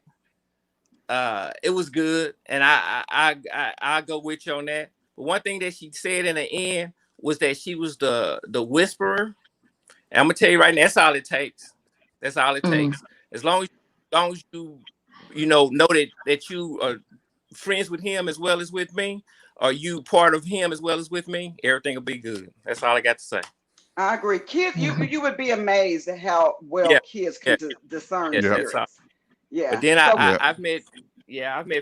it was good, and I go with you on that. But one thing that she said in the end was that she was the whisperer. And I'm gonna tell you right now, that's all it takes. That's all it takes. As long as you know that you are friends with him as well as with me, or you part of him as well as with me, everything will be good. That's all I got to say. I agree. Kids, you would be amazed at how well kids can discern spirits. Yeah. But then I've met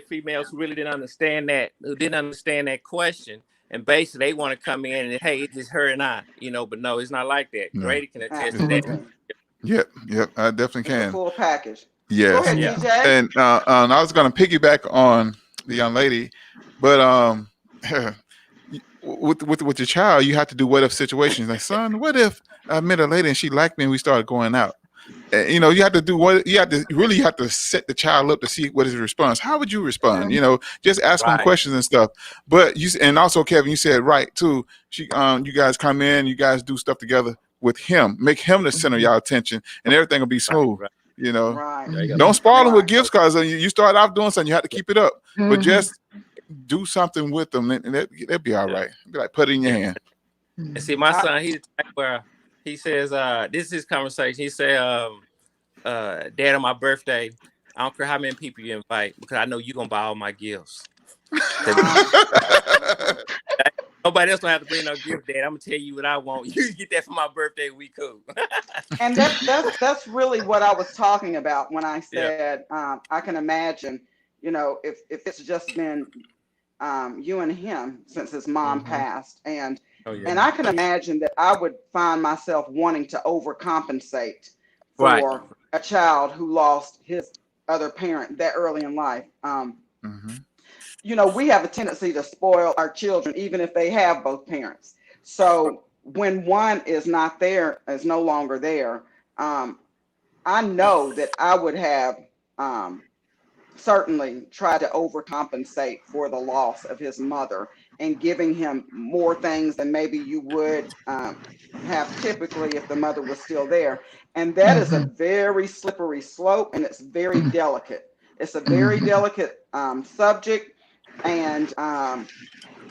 females who really didn't understand that question, and basically they want to come in and, hey, it's just her and I, but no, it's not like that. No. Grady can attest to that. Yep, I definitely can. It's a full package. Yes. Go ahead, DJ. And I was going to piggyback on the young lady, but with your child, you have to do what if situations. Like, son, what if I met a lady and she liked me and we started going out? You know, you have to do what you have to set the child up to see what his response. How would you respond? You know, just ask him questions and stuff. But and also Kevin, you said right too. You guys come in, you guys do stuff together with him, make him the center of y'all attention, and everything will be smooth. Right. You know, Right. don't spoil them with gifts because you start off doing something, you have to keep it up. Mm-hmm. But just do something with them, and that'd be all right. Be like, put it in your hand. And see, my son, he's the type where he says, this is his conversation. He said, Dad, on my birthday, I don't care how many people you invite because I know you're going to buy all my gifts. Nobody else don't have to bring no gift, Dad. I'm going to tell you what I want. You get that for my birthday, we cool. And that's really what I was talking about when I said, I can imagine, you know, if it's just been you and him since his mom passed. And I can imagine that I would find myself wanting to overcompensate for a child who lost his other parent that early in life. You know, we have a tendency to spoil our children, even if they have both parents. So when one is not there, is no longer there, I know that I would have certainly tried to overcompensate for the loss of his mother and giving him more things than maybe you would have typically if the mother was still there. And that is a very slippery slope, and it's very delicate. It's a very delicate subject, and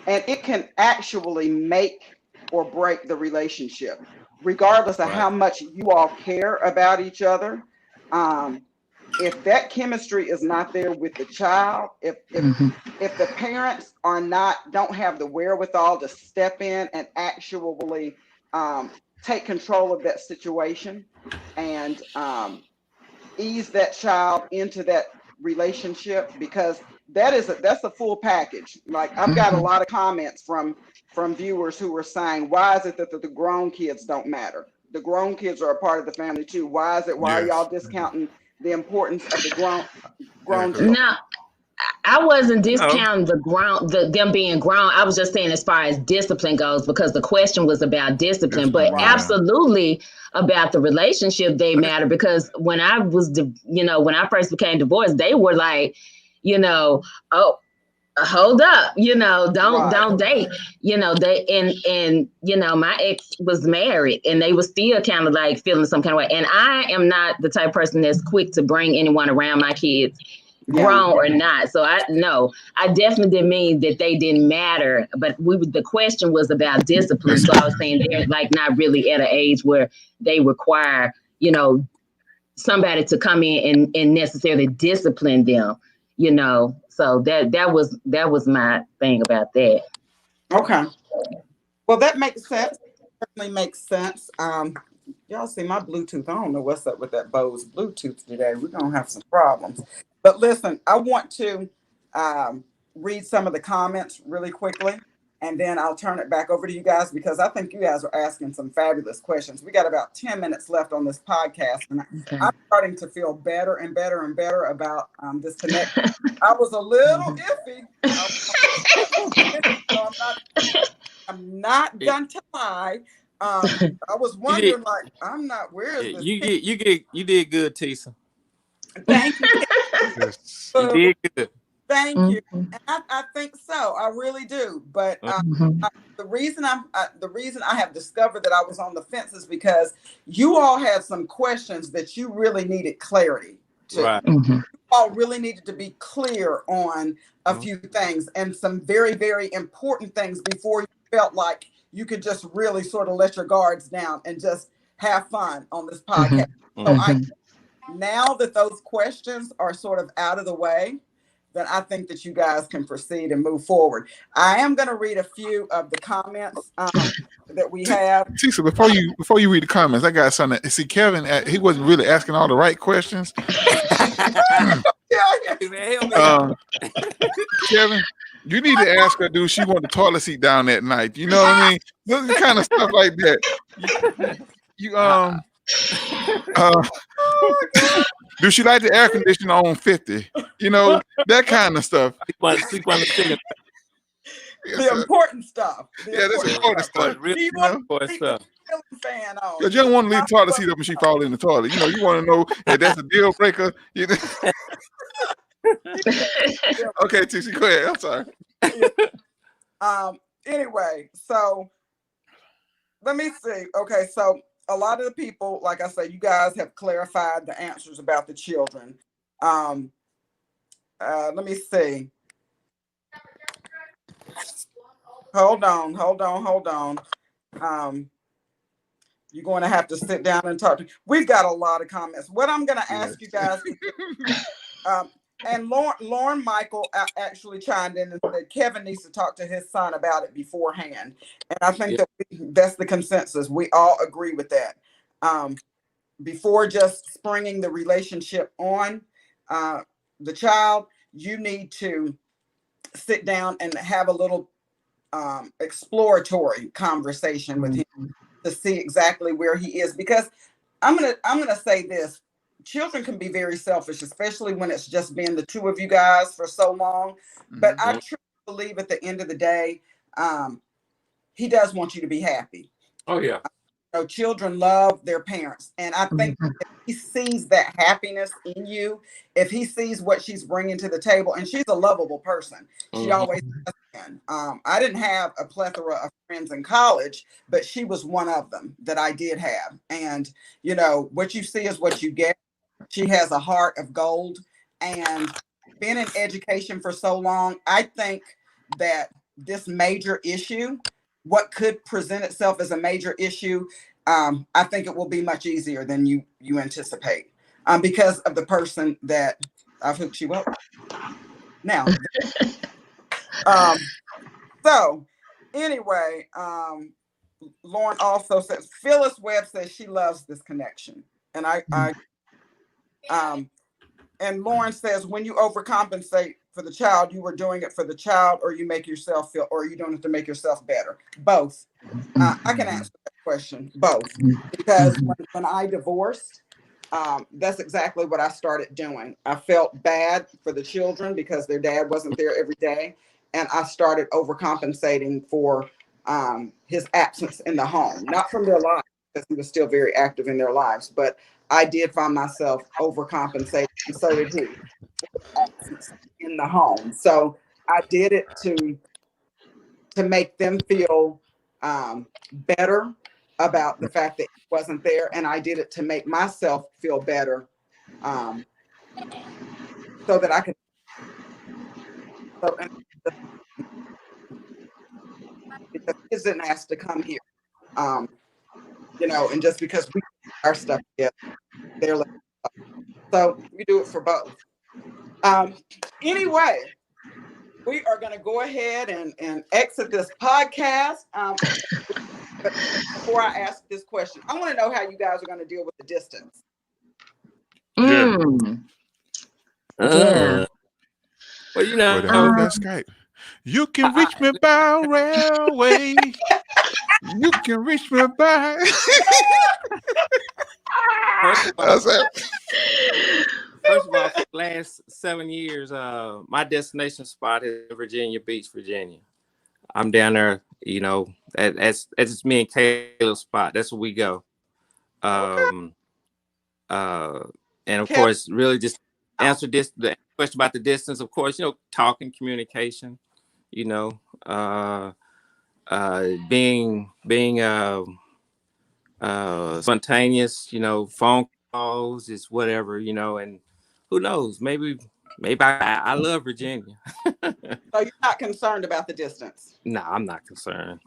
it can actually make or break the relationship, regardless of how much you all care about each other. If that chemistry is not there with the child, if the parents don't have the wherewithal to step in and actually take control of that situation and ease that child into that relationship, because that's a full package. Like, I've got a lot of comments from viewers who were saying, why is it that the grown kids don't matter? The grown kids are a part of the family too. Why are y'all discounting the importance of the grown children? No, I wasn't discounting them being grown. I was just saying as far as discipline goes, because the question was about discipline, but absolutely about the relationship, they matter. Because when I was, when I first became divorced, they were like, oh, hold up, don't date, my ex was married and they were still kind of like feeling some kind of way. And I am not the type of person that's quick to bring anyone around my kids, grown or not. So I definitely didn't mean that they didn't matter, but the question was about discipline. So I was saying they're like not really at an age where they require, somebody to come in and necessarily discipline them, So that was my thing about that. Okay. Well, that makes sense. Certainly makes sense. Y'all see my Bluetooth. I don't know what's up with that Bose Bluetooth today. We're gonna have some problems. But listen, I want to read some of the comments really quickly, and then I'll turn it back over to you guys, because I think you guys are asking some fabulous questions. We got about 10 minutes left on this podcast, and I'm starting to feel better and better and better about this connection. I was a little iffy. I'm not going to lie. I was wondering, where is this? You did good, Tisa. Thank you. You did good. Thank you. And I think so. I really do. But the reason I have discovered that I was on the fence is because you all had some questions that you really needed clarity to. Right. You all really needed to be clear on a few things, and some very, very important things, before you felt like you could just really sort of let your guards down and just have fun on this podcast. So now that those questions are sort of out of the way, then I think that you guys can proceed and move forward. I am going to read a few of the comments that we have. Tisa, before you read the comments, I got something. See, Kevin, he wasn't really asking all the right questions. Kevin, you need to ask her, do she want the toilet seat down that night? You know what I mean? Those kind of stuff like that. Do she like the air conditioner on 50? That kind of stuff. Yes, The sir. important stuff. Yeah, that's important stuff. Real Do you You want know, important to leave stuff. the ceiling fan on? because you don't want to leave the toilet seat up and she fall in the toilet. You know, you want to know if that's a deal breaker. Okay, Tissy, go ahead. I'm sorry. Anyway, so let me see. Okay, so a lot of the people, like I say, you guys have clarified the answers about the children. Let me see. Hold on. You're going to have to sit down and talk. We've got a lot of comments. What I'm going to ask you guys to do, and Lauren Michael actually chimed in and said Kevin needs to talk to his son about it beforehand. And I think that's the consensus. We all agree with that. Before just springing the relationship on the child, you need to sit down and have a little exploratory conversation with him to see exactly where he is. Because I'm gonna say this: children can be very selfish, especially when it's just been the two of you guys for so long. But I truly believe at the end of the day, he does want you to be happy. Oh yeah. You know, children love their parents, and I think if he sees that happiness in you, if he sees what she's bringing to the table, and she's a lovable person, she always has been. I didn't have a plethora of friends in college, but she was one of them that I did have. And you know, what you see is what you get. She has a heart of gold, and been in education for so long, I think that this major issue, what could present itself as a major issue, I think it will be much easier than you anticipate, because of the person that I've hooked you up now. So anyway, Lauren also says Phyllis Webb says she loves this connection, and and Lauren says when you overcompensate for the child, you were doing it for the child, or you make yourself feel, or you don't have to make yourself better. Both. I can answer that question. Both. Because when I divorced, that's exactly what I started doing. I felt bad for the children because their dad wasn't there every day, and I started overcompensating for his absence in the home, not from their lives, because he was still very active in their lives, but I did find myself overcompensating, and so did he, in the home. So I did it to make them feel better about the fact that he wasn't there, and I did it to make myself feel better, so that I could. So, and because kids didn't ask to come here, you know, and just because we our stuff together, they're like, so we do it for both. Anyway, we are going to go ahead and exit this podcast. But before I ask this question, I want to know how you guys are going to deal with the distance. Yeah. Well, you know, Where the hell is that Skype? You can reach me by railway. You can reach me by. First of all, for the last 7 years, my destination spot is Virginia Beach, Virginia. I'm down there, you know, that's me and Caleb's spot. That's where we go. And of course, really just answer the question about the distance. Of course, you know, talking, communication, you know, being spontaneous, you know, phone calls, is whatever, you know, and who knows, maybe I love Virginia. So you're not concerned about the distance? No, I'm not concerned.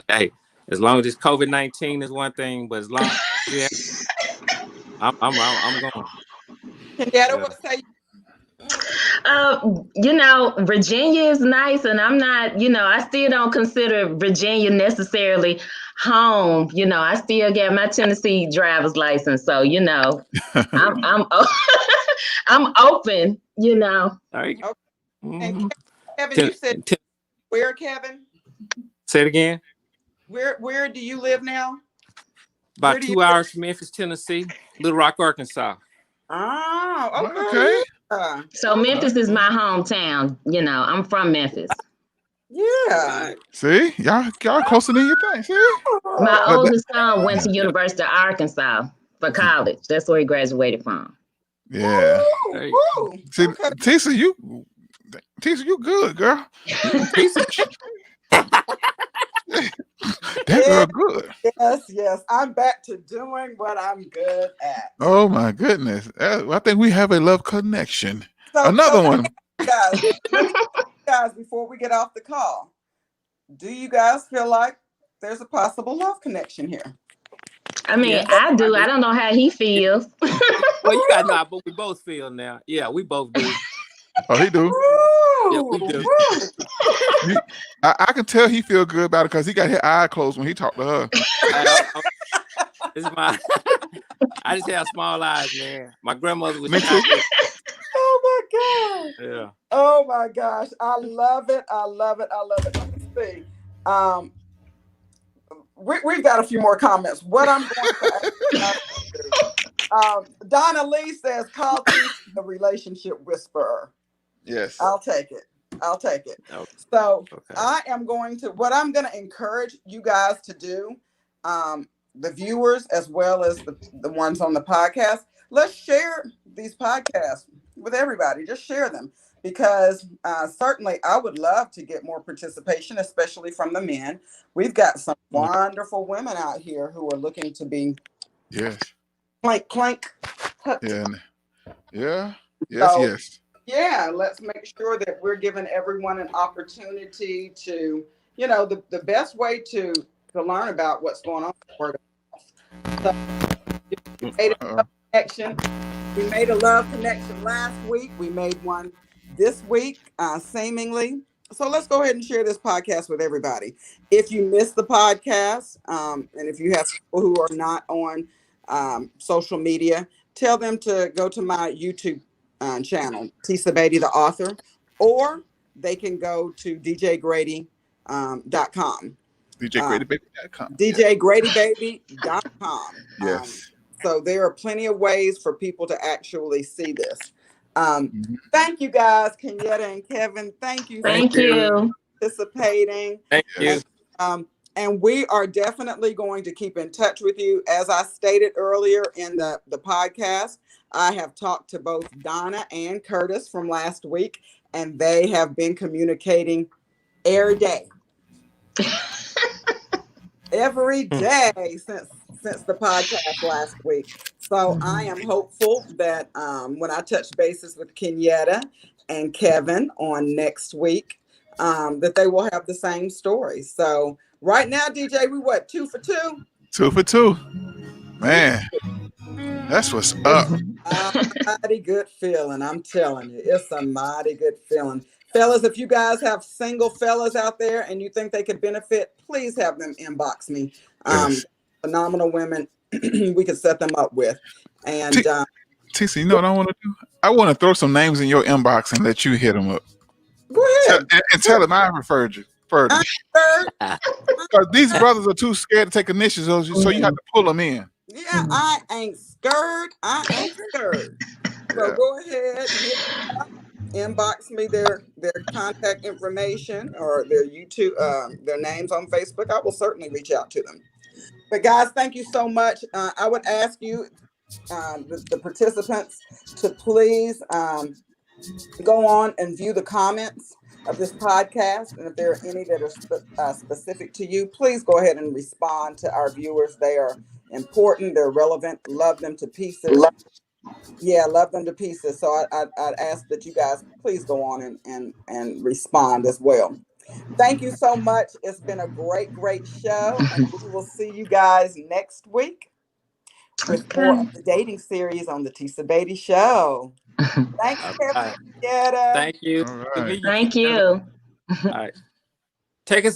Hey, as long as it's COVID-19 is one thing, but as long as I'm going. Kenyatta, what say you? You know, Virginia is nice, and I'm not, you know, I still don't consider Virginia necessarily home. You know, I still get my Tennessee driver's license, so you know, I'm I'm open. You know. There you go. And Kevin, you said where, Kevin? Say it again. Where do you live now? About 2 hours from Memphis, Tennessee, Little Rock, Arkansas. Oh, okay. So Memphis is my hometown. You know, I'm from Memphis. Yeah. See, y'all closer than you think. See, My but oldest son went to University of Arkansas for college. That's where he graduated from. yeah. Woo, woo. See, Okay. Tisa, you good, girl. That Yeah, girl good. yes. I'm back to doing what I'm good at. Oh my goodness. I think we have a love connection. So Another let me one. guys, let me ask you guys before we get off the call. Do you guys feel like there's a possible love connection here? I mean, Yes, I I do. I do. don't know how he feels. Well, you gotta know how we both feel now. Yeah, we both do. Oh, he do. Yeah, Woo, we do. woo. I can tell he feel good about it because he got his eye closed when he talked to her. This is my. I just have small eyes, man. My grandmother was Me too. Chinese. Oh my God. Yeah. Oh my gosh. I love it. I love it. I love it. Let me see. We've got a few more comments. What I'm going to ask you guys to do. Donna Lee says, call Tisa the relationship whisperer. Yes. I'll take it. Okay. So Okay. what I'm going to encourage you guys to do, the viewers as well as the ones on the podcast, let's share these podcasts with everybody. Just share them because certainly I would love to get more participation, especially from the men. We've got some wonderful women out here who are looking to be Yes. clank. Yeah. Yeah. So, Yes. yeah, let's make sure that we're giving everyone an opportunity to, the best way to learn about what's going on. So, we made a love connection. We made a love connection last week. We made one this week, seemingly. So let's go ahead and share this podcast with everybody. If you missed the podcast, and if you have people who are not on social media, tell them to go to my YouTube channel, Tisa Batey, the author, or they can go to djgrady.com. DJGradyBaby.com. djgradybaby.com. Yes. So there are plenty of ways for people to actually see this. Mhm. Thank you guys, Kenyatta and Kevin. Thank you Thank for you. participating. Thank you. And we are definitely going to keep in touch with you. As I stated earlier in the podcast, I have talked to both Donna and Curtis from last week, and they have been communicating every day. Every day since the podcast last week. So I am hopeful that when I touch bases with Kenyatta and Kevin on next week, that they will have the same story. So right now, DJ, we what, 2 for 2? 2 for 2. Man, that's what's up. Mighty good feeling. I'm telling you, it's a mighty good feeling. Fellas, if you guys have single fellas out there and you think they could benefit, please have them inbox me. Yes. Phenomenal women we could set them up with. And Tisa, you know what I want to do? I want to throw some names in your inbox and let you hit them up. go ahead. And tell them I referred you. I'm scared. Because these brothers are too scared to take initiatives, so you have to pull them in. Yeah, I ain't scared. So go ahead, hit me up, inbox me their contact information or their YouTube, their names on Facebook. I will certainly reach out to them. But guys, thank you so much. I would ask you, the participants, to please go on and view the comments of this podcast. And if there are any that are specific to you, please go ahead and respond to our viewers. They are important. They're relevant. Love them to pieces. Yeah, love them to pieces. So I'd ask that you guys please go on and respond as well. Thank you so much. It's been a great show. And we will see you guys next week with more of the dating series on the Tisa Batey Show. Thanks, Kevin. Thank you. All right. Thank you. All right. Take us